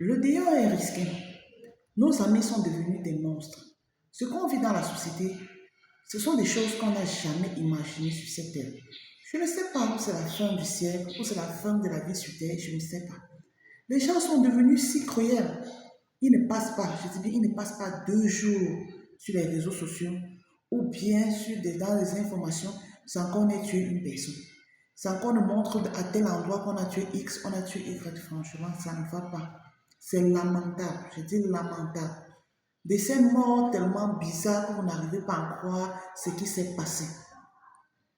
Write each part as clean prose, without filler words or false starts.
Le dehors est risqué. Nos amis sont devenus des monstres. Ce qu'on vit dans la société, ce sont des choses qu'on n'a jamais imaginées sur cette terre. Je ne sais pas où c'est la fin du siècle, où c'est la fin de la vie sur terre, je ne sais pas. Les gens sont devenus si cruels. Ils ne passent pas, je dis bien, ils ne passent pas 2 jours sur les réseaux sociaux ou bien dans les informations sans qu'on ait tué une personne. Sans qu'on ne montre à tel endroit qu'on a tué X, on a tué Y. Franchement, ça ne va pas. C'est lamentable, je dis lamentable. Des morts tellement bizarres que vous n'arrivez pas à croire ce qui s'est passé.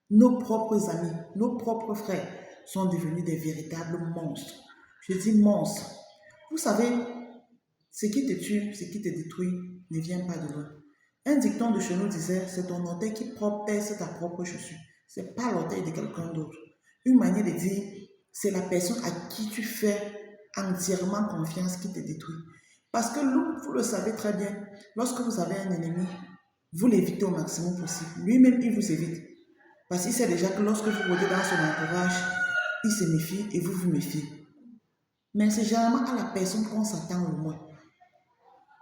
Nos propres amis, nos propres frères sont devenus des véritables monstres. Je dis monstres. Vous savez, ce qui te tue, ce qui te détruit, ne vient pas de loin. Un dicton de chez nous disait, c'est ton orteil qui pèse ta propre chaussure. Ce n'est pas l'orteil de quelqu'un d'autre. Une manière de dire, c'est la personne à qui tu fais entièrement confiance qui te détruit. Parce que vous le savez très bien, lorsque vous avez un ennemi, vous l'évitez au maximum possible. Lui-même, il vous évite. Parce qu'il sait déjà que lorsque vous votez dans son entourage, il se méfie et vous vous méfiez. Mais c'est généralement à la personne qu'on s'attend le moins.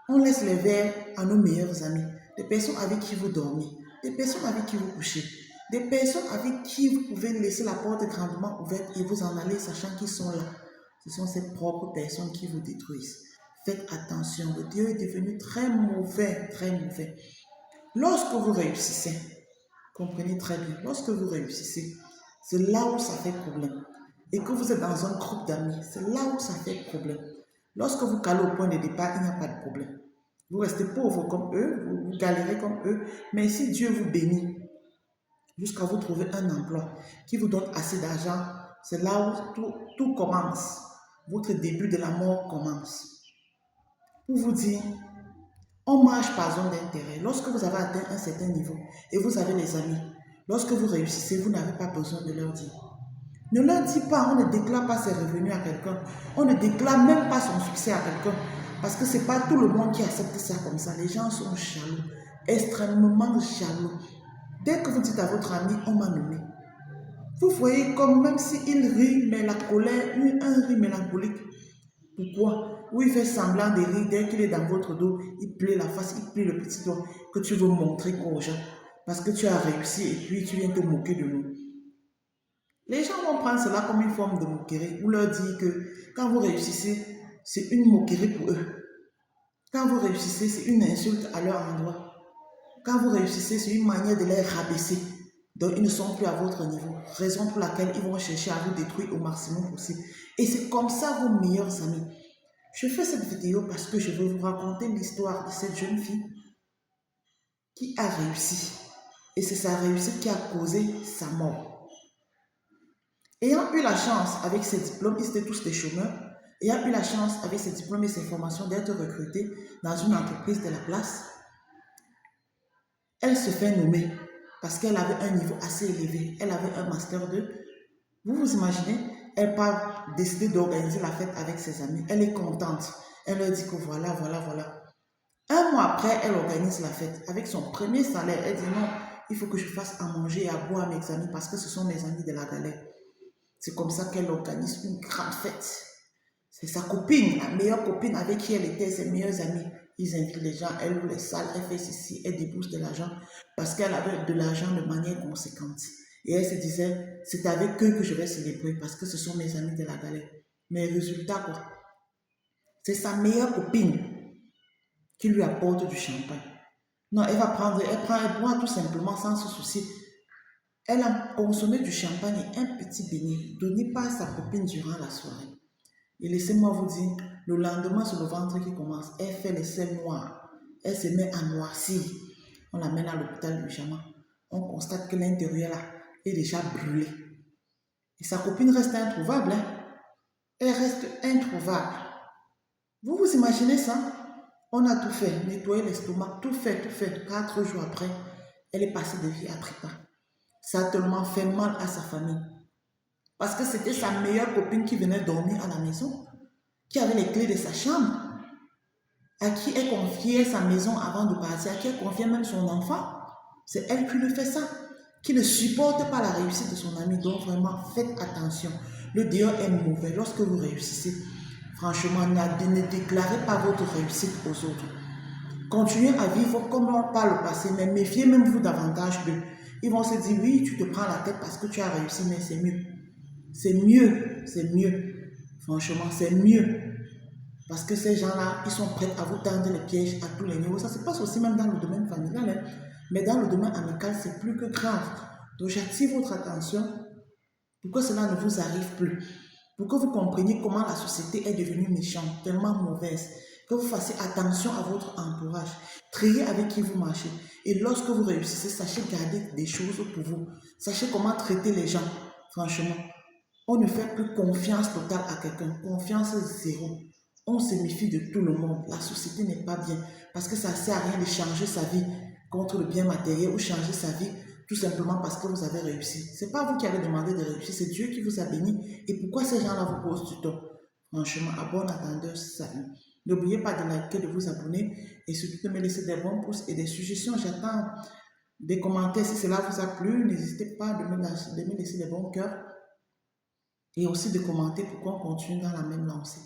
On laisse les verres à nos meilleurs amis, des personnes avec qui vous dormez, des personnes avec qui vous couchez, des personnes avec qui vous pouvez laisser la porte grandement ouverte et vous en aller sachant qu'ils sont là. Ce sont ces propres personnes qui vous détruisent. Faites attention, le Dieu est devenu très mauvais, très mauvais. Lorsque vous réussissez, comprenez très bien, lorsque vous réussissez, c'est là où ça fait problème. Et que vous êtes dans un groupe d'amis, c'est là où ça fait problème. Lorsque vous calez au point de départ, il n'y a pas de problème. Vous restez pauvre comme eux, vous galérez comme eux, mais si Dieu vous bénit, jusqu'à vous trouver un emploi qui vous donne assez d'argent, c'est là où tout commence. Votre début de la mort commence. Pour vous dire, on marche par zone d'intérêt. Lorsque vous avez atteint un certain niveau et vous avez les amis, lorsque vous réussissez, vous n'avez pas besoin de leur dire. Ne leur dis pas, on ne déclare pas ses revenus à quelqu'un. On ne déclare même pas son succès à quelqu'un. Parce que ce n'est pas tout le monde qui accepte ça comme ça. Les gens sont jaloux, extrêmement jaloux. Dès que vous dites à votre ami, on m'a nommé. Vous voyez comme même s'il rit, mais la colère, un rire mélancolique. Pourquoi? Ou il fait semblant de rire, dès qu'il est dans votre dos, il plie la face, il plie le petit doigt que tu veux montrer aux gens. Parce que tu as réussi et puis tu viens te moquer de nous. Les gens vont prendre cela comme une forme de moquerie ou leur dire que quand vous réussissez, c'est une moquerie pour eux. Quand vous réussissez, c'est une insulte à leur endroit. Quand vous réussissez, c'est une manière de les rabaisser. Donc, ils ne sont plus à votre niveau. Raison pour laquelle ils vont chercher à vous détruire au maximum possible. Et c'est comme ça vos meilleurs amis. Je fais cette vidéo parce que je veux vous raconter l'histoire de cette jeune fille qui a réussi. Et c'est sa réussite qui a causé sa mort. Ayant eu la chance avec ses diplômes, ils étaient tous des chômeurs, ayant eu la chance avec ses diplômes et ses formations d'être recrutée dans une entreprise de la place, elle se fait nommer parce qu'elle avait un niveau assez élevé. Elle avait un master 2. Vous vous imaginez, elle part décider d'organiser la fête avec ses amis. Elle est contente. Elle leur dit que voilà. Un mois après, elle organise la fête. Avec son premier salaire, elle dit non, il faut que je fasse à manger et à boire à mes amis parce que ce sont mes amis de la galère. C'est comme ça qu'elle organise une grande fête. C'est sa copine, la meilleure copine avec qui elle était, ses meilleurs amis. Ils invitent les gens, elle loue les salles, elle fait ceci, elle débourse de l'argent parce qu'elle avait de l'argent de manière conséquente. Et elle se disait, c'est avec eux que je vais célébrer parce que ce sont mes amis de la galère. Mais résultat quoi? C'est sa meilleure copine qui lui apporte du champagne. Non, elle boit tout simplement sans se soucier. Elle a consommé du champagne et un petit beignet donné par sa copine durant la soirée. Et laissez-moi vous dire, le lendemain, c'est le ventre qui commence. Elle fait les selles noires. Elle se met à noircir. On l'amène à l'hôpital urgemment. On constate que l'intérieur là est déjà brûlé. Et sa copine reste introuvable. Elle reste introuvable. Vous vous imaginez ça? On a tout fait, nettoyer l'estomac, tout fait. 4 jours après, elle est passée de vie à trépas. Ça a tellement fait mal à sa famille. Parce que c'était sa meilleure copine qui venait dormir à la maison, qui avait les clés de sa chambre, à qui elle confiait sa maison avant de partir, à qui elle confiait même son enfant. C'est elle qui lui fait ça, qui ne supporte pas la réussite de son ami. Donc vraiment, faites attention. Le dehors est mauvais lorsque vous réussissez. Franchement, ne déclarez pas votre réussite aux autres. Continuez à vivre comme par le passé, mais méfiez même vous davantage d'eux. Ils vont se dire, oui, tu te prends la tête parce que tu as réussi, mais c'est mieux. C'est mieux, c'est mieux. Franchement, c'est mieux. Parce que ces gens-là, ils sont prêts à vous tendre les pièges à tous les niveaux. Ça se passe aussi même dans le domaine familial, hein. Mais dans le domaine amical, c'est plus que grave. Donc j'attire votre attention pour que cela ne vous arrive plus. Pour que vous compreniez comment la société est devenue méchante, tellement mauvaise. Que vous fassiez attention à votre entourage. Triez avec qui vous marchez. Et lorsque vous réussissez, sachez garder des choses pour vous. Sachez comment traiter les gens. Franchement, on ne fait plus confiance totale à quelqu'un. Confiance zéro. On se méfie de tout le monde. La société n'est pas bien. Parce que ça ne sert à rien de changer sa vie contre le bien matériel ou changer sa vie tout simplement parce que vous avez réussi. Ce n'est pas vous qui avez demandé de réussir, c'est Dieu qui vous a béni. Et pourquoi ces gens-là vous posent du tort? Franchement, à bon attendeur, salut. N'oubliez pas de liker, de vous abonner et surtout de me laisser des bons pouces et des suggestions. J'attends des commentaires si cela vous a plu. N'hésitez pas de me laisser des bons cœurs et aussi de commenter pour qu'on continue dans la même lancée.